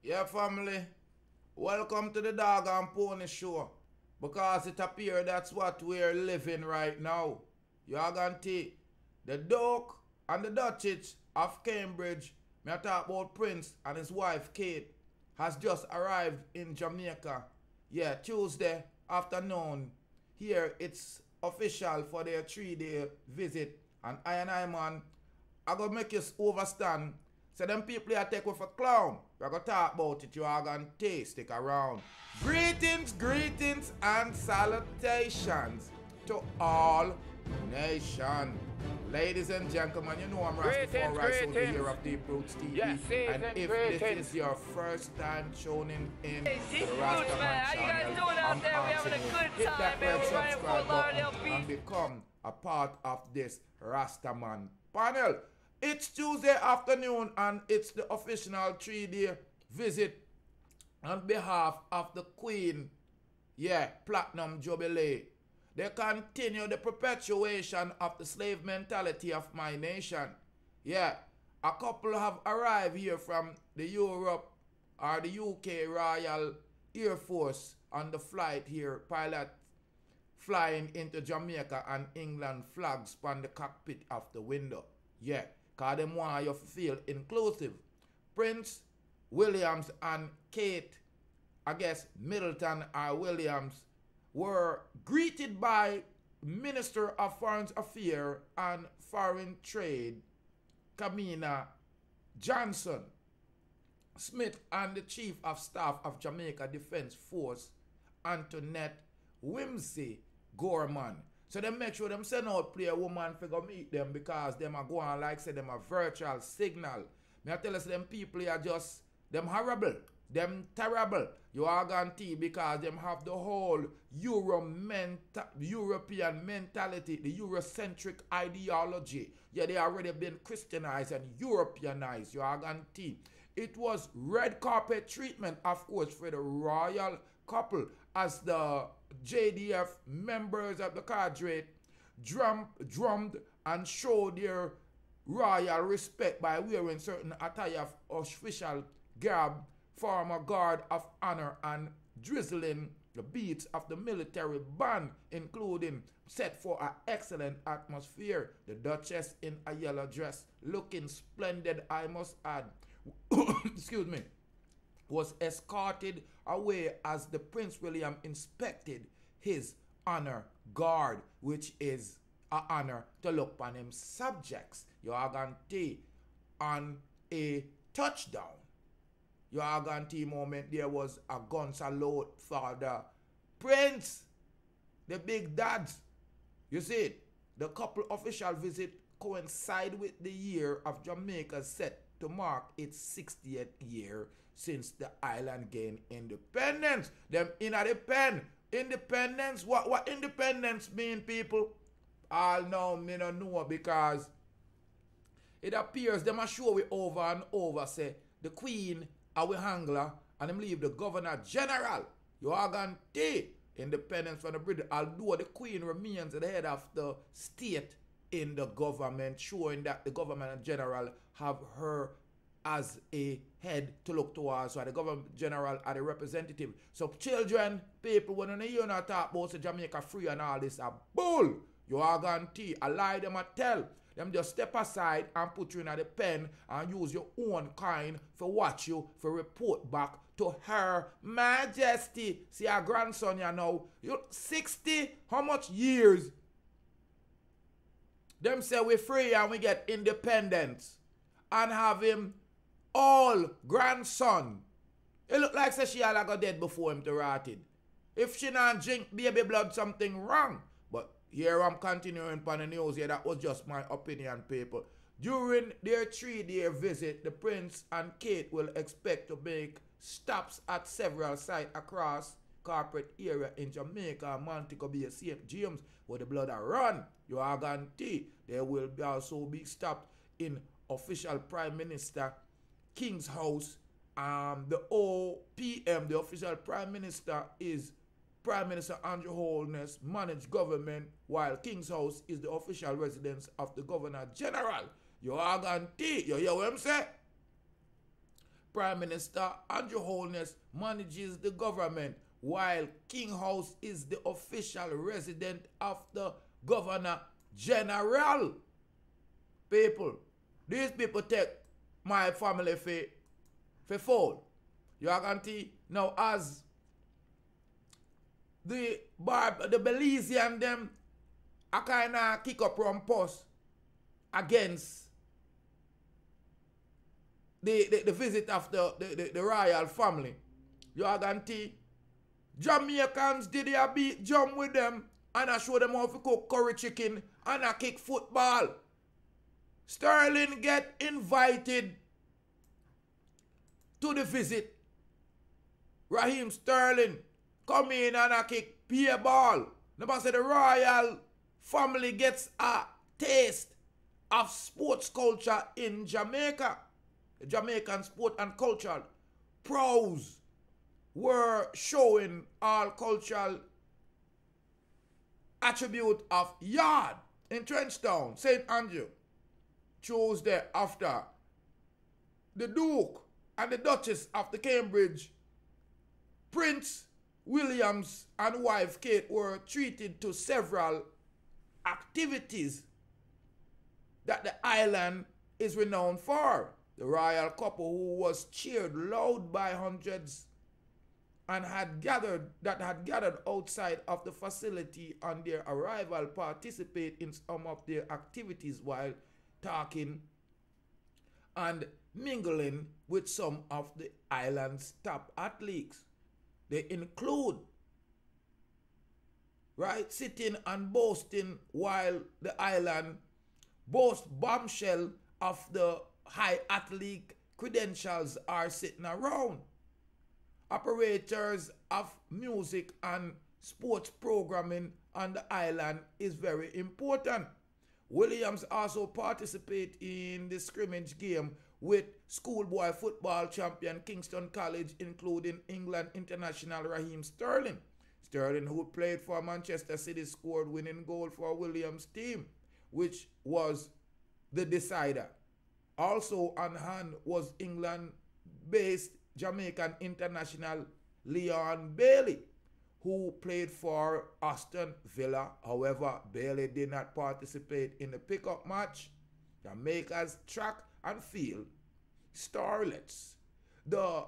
Yeah, family. Welcome to the Dog and Pony Show. Because it appears that's what we're living right now. You are going to the Duke and the Duchess of Cambridge, me I talk about Prince and his wife Kate, has just arrived in Jamaica. Yeah, Tuesday afternoon. Here it's official for their 3-day visit. And I man, I gonna make you overstand. So them people here take with a clown. We're gonna talk about it. You are gonna taste. Stick around. Greetings, and salutations to all nations. Ladies and gentlemen, you know I'm Rastafari Rice over here of Deep Roots TV. Yes, and if this is your first time tuning in Hey, to Deep the Roots, Rastaman man. How you guys channel, doing out I'm there? We having a asking you, good hit time, that man. red We're running subscribe Fort Lauderdale button Beach. and become a part of this Rastaman panel. It's Tuesday afternoon and it's the official 3-day visit on behalf of the Queen, Platinum Jubilee. They continue the perpetuation of the slave mentality of my nation. Yeah, a couple have arrived here from the Europe or the UK Royal Air Force on the flight here, pilot flying into Jamaica and England flags on the cockpit of the window. Yeah, because them want you to feel inclusive. Prince Williams and Kate, I guess Middleton or Williams, were greeted by Minister of Foreign Affairs and Foreign Trade, Kamina Johnson Smith, and the Chief of Staff of Jamaica Defense Force, Antonette Weymss Gorman. So they make sure them send out play a woman for go meet them because them are going like say them a virtual signal. Me I tell us them people are just them horrible, them terrible. You are guarantee because them have the whole European mentality, the Eurocentric ideology. Yeah, they already been Christianized and Europeanized. You are guarantee. It was red carpet treatment, of course, for the royal couple as the JDF members of the cadre drummed and showed their royal respect by wearing certain attire of official garb, former Guard of Honour, and drizzling the beats of the military band, including set for an excellent atmosphere. The Duchess in a yellow dress, looking splendid, I must add, excuse me, was escorted away as the Prince William inspected his honor guard, which is an honor to look upon him subjects. You are guarantee on a touchdown. You are guarantee moment there was a gun salute for the Prince, the big dads. You see it? The couple official visit coincide with the year of Jamaica set to mark its 60th year since the island gained independence. Them in a the pen. Independence? What independence mean, people? All now me no know because it appears them a show we over and over say the Queen our handler and them leave the Governor General. You are guarantee independence from the British, although the Queen remains the head of the state in the government, showing that the Governor General have her as a head to look towards. So the Governor General are the representative. So children, people, when you not talk about the Jamaica free and all this, a bull. You are guarantee. A lie them a tell. Them just step aside and put you in the pen and use your own kind for watch you for report back to Her Majesty. See our grandson you know. You 60, how much years? Them say we free and we get independence. And have him all grandson. It look like say she had got dead before him to rot it. If she not drink baby blood, something wrong. But here I'm continuing upon the news here. That was just my opinion, people. During their 3-day visit, the Prince and Kate will expect to make stops at several sites across corporate area in Jamaica, Montego Bay, St. James, where the blood are run. You are guarantee there will also be stopped in official Prime Minister King's House. The OPM, the official Prime Minister, is Prime Minister Andrew Holness managed government, while King's House is the official residence of the Governor General. You are guarantee. You hear what I'm saying? Prime Minister Andrew Holness manages the government, while King House is the official resident of the Governor General. People, these people take my family for fool. You are going to see now as the Belizean them a kind of kick up from post against the visit of the royal family. You are going to see Jamaicans did a beat jump with them and I show them how to cook curry chicken and I kick football. Sterling get invited to the visit. Raheem Sterling come in and I kick peer ball. Number say the royal family gets a taste of sports culture in Jamaica. The Jamaican sport and culture pros were showing all cultural attribute of yard in Trenchtown, St. Andrew. Tuesday after the Duke and the Duchess of the Cambridge, Prince Williams and wife Kate were treated to several activities that the island is renowned for. The royal couple, who was cheered loud by hundreds and had gathered outside of the facility on their arrival, participate in some of their activities while talking and mingling with some of the island's top athletes. They include, right, sitting and boasting while the island boasts bombshell of the high athlete credentials are sitting around. Operators of music and sports programming on the island is very important. Williams also participated in the scrimmage game with schoolboy football champion Kingston College, including England international Raheem Sterling. Sterling, who played for Manchester City, scored winning goal for Williams' team, which was the decider. Also on hand was England-based Jamaican international Leon Bailey, who played for Aston Villa. However, Bailey did not participate in the pickup match. Jamaica's track and field starlets, the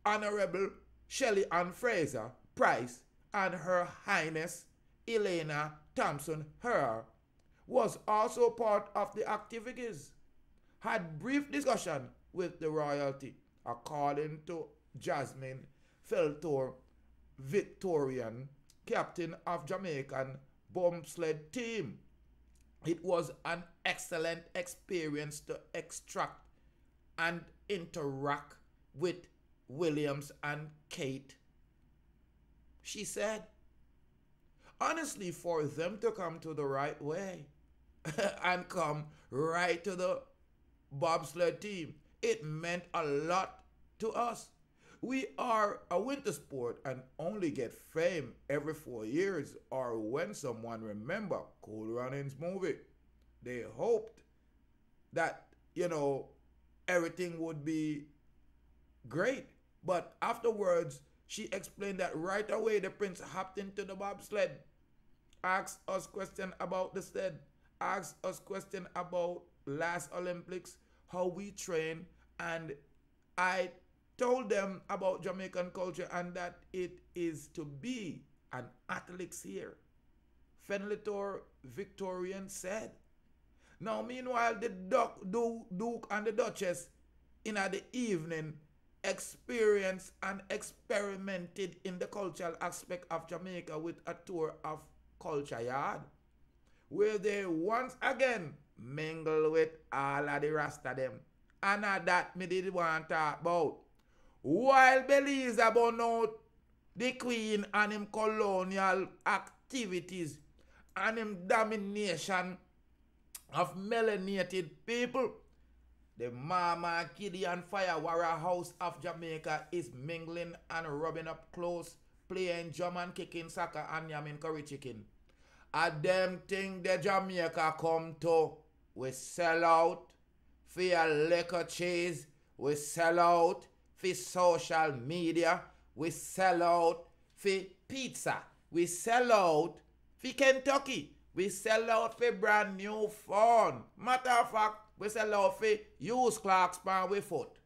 Honorable Shelley Ann Fraser Price and Her Highness Elena Thompson Herr, was also part of the activities, had brief discussion with the royalty, according to Jasmine Feltor, Victorian, captain of Jamaican bobsled team. It was an excellent experience to extract and interact with Williams and Kate. She said, honestly, for them to come to the right way and come right to the bobsled team, it meant a lot to us. We are a winter sport and only get fame every 4 years, or when someone remember Cool Runnings movie. They hoped that, everything would be great. But afterwards, she explained that right away the prince hopped into the bobsled, asked us question about the sled, asked us question about last Olympics, how we train, and I told them about Jamaican culture and that it is to be an athlete here. Fenlitor Victorian said. Now, meanwhile, the Duke and the Duchess in the evening experienced and experimented in the cultural aspect of Jamaica with a tour of Culture Yard, where they once again mingle with all of the rest of them. And that me did want to talk about. While Belize about out the Queen and him colonial activities and him domination of melanated people, the Mama, Kiddie and Firewarra House of Jamaica is mingling and rubbing up close, playing drum and kicking soccer and yamming curry chicken. A them thing the Jamaica come to, we sell out for your liquor cheese, we sell out for social media. We sell out for pizza. We sell out for Kentucky. We sell out for brand new phone. Matter of fact, we sell out for used clocks pan we foot.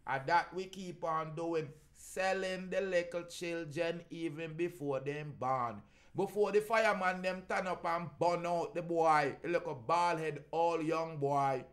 And that we keep on doing. Selling the little children even before them born. Before the fireman them turn up and burn out the boy, the little bald head all young boy.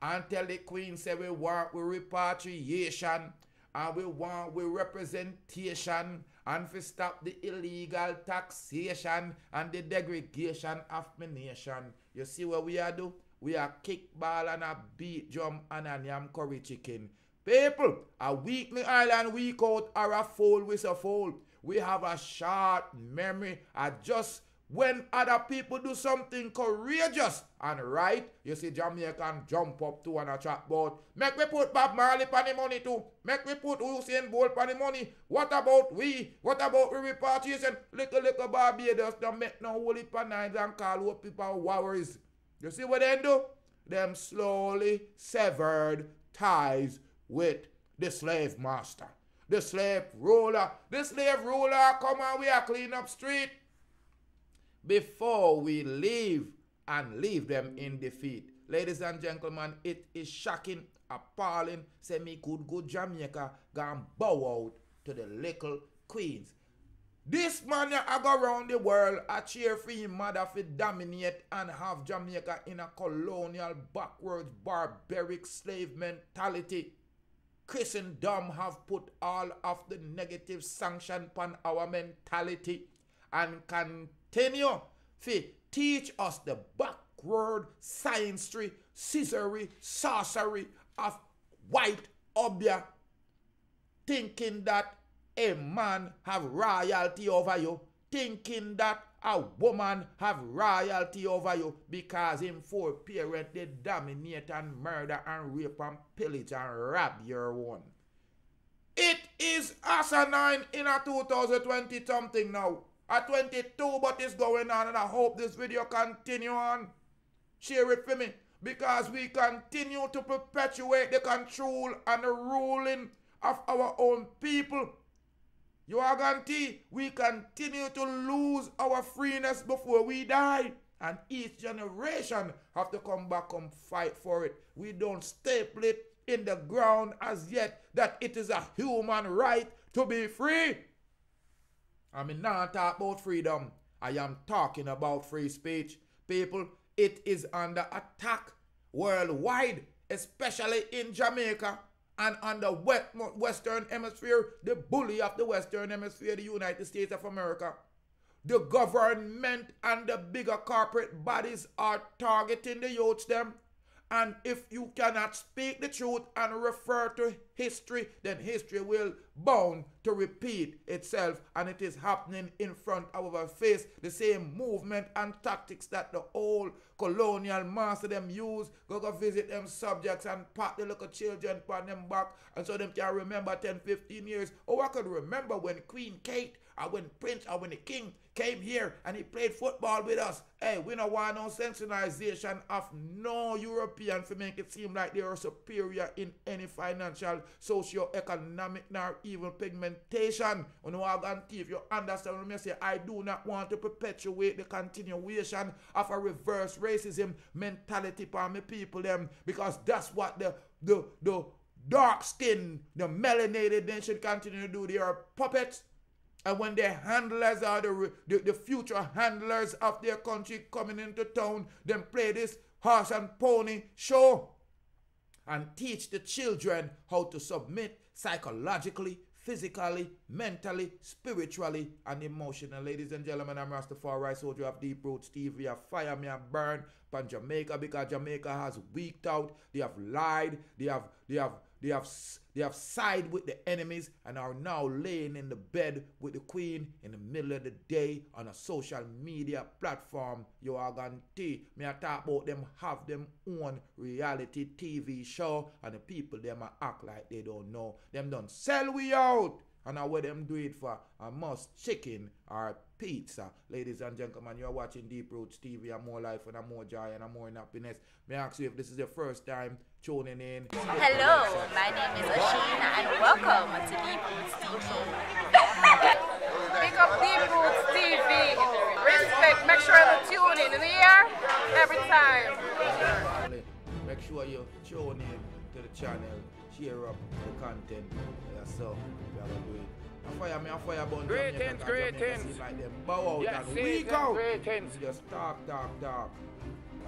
And tell the queen say we want with repatriation and we want with representation and to stop the illegal taxation and the degradation of my nation. You see what we are do? We are kickball and a beat drum and a yam curry chicken. People, a week in island, week out, or a fool with a fool. We have a short memory. Just when other people do something courageous and right, you see Jamaican jump up to and a chat about. Make we put Bob Marley on the money too. Make we put Usain Bolt on the money. What about we? What about we repatriation? Little Barbados don't make no holy panines and call up people warriors. You see what they do? Them slowly severed ties with the slave master, the slave ruler. The slave ruler come and we are clean up street before we leave and leave them in defeat. Ladies and gentlemen, it is shocking, appalling. Say me could go Jamaica, go and bow out to the little queens. This man I go around the world, a cheer for him mother for dominate and have Jamaica in a colonial, backwards, barbaric slave mentality. Christendom have put all of the negative sanction upon our mentality and continue to teach us the backward sciencery, scissory, sorcery of white obia, thinking that a man have royalty over you, thinking that a woman have royalty over you because him four parents they dominate and murder and rape and pillage and rob your one. It is asinine in a 2020 something now. A 22 but it's going on and I hope this video continue on. Share it for me because we continue to perpetuate the control and the ruling of our own people. You are guaranteed we continue to lose our freeness before we die. And each generation have to come back and fight for it. We don't staple it in the ground as yet that it is a human right to be free. I mean, not talk about freedom. I am talking about free speech. People, it is under attack worldwide, especially in Jamaica. And on the Western Hemisphere, the bully of the Western Hemisphere, the United States of America. The government and the bigger corporate bodies are targeting the youths them. And if you cannot speak the truth and refer to history, then history will bound to repeat itself. And it is happening in front of our face. The same movement and tactics that the old colonial master them use. Go visit them subjects and pat the little children on them back. And so them can remember 10, 15 years. Oh, I could remember when Queen Kate or when Prince or when the King came here and he played football with us. Hey, we don't want no sensationalization of no European to make it seem like they are superior in any financial, socio-economic, nor even pigmentation. On if you understand what I say, I do not want to perpetuate the continuation of a reverse racism mentality for my people them, because that's what the dark skin, the melanated, they should continue to do. They are puppets. And when their handlers are the future handlers of their country coming into town, then play this horse and pony show and teach the children how to submit psychologically, physically, mentally, spiritually, and emotionally. Ladies and gentlemen, I'm Rastafari, soldier of Deep Roots TV. I fire me and burn upon Jamaica because Jamaica has weaked out. They have lied. They have sided with the enemies and are now laying in the bed with the Queen in the middle of the day on a social media platform. You are going to me I talk about them have them own reality TV show and the people them act like they don't know. Them don't sell we out. And now what them do it for a must chicken or pizza. Ladies and gentlemen, you are watching Deep Roots TV and more life and more joy and more happiness. May I ask you if this is your first time tuning in? Hello, my name is Ashina and welcome Welcome to Deep Roots TV. Pick up Deep Roots TV. Respect, make sure you tune in the year every time. Make sure you tune in to the channel, share up the content. So, we are going to do it. I fire bun Greetings. like them bow out Yes, and weak out. greetings. Just dark.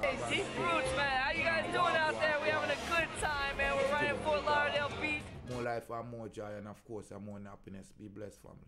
Hey, Deep Roots, man. How you guys doing out there? We're having a good time, man. We're right in Fort Lauderdale Beach. More life and more joy, and of course, more happiness. Be blessed, family.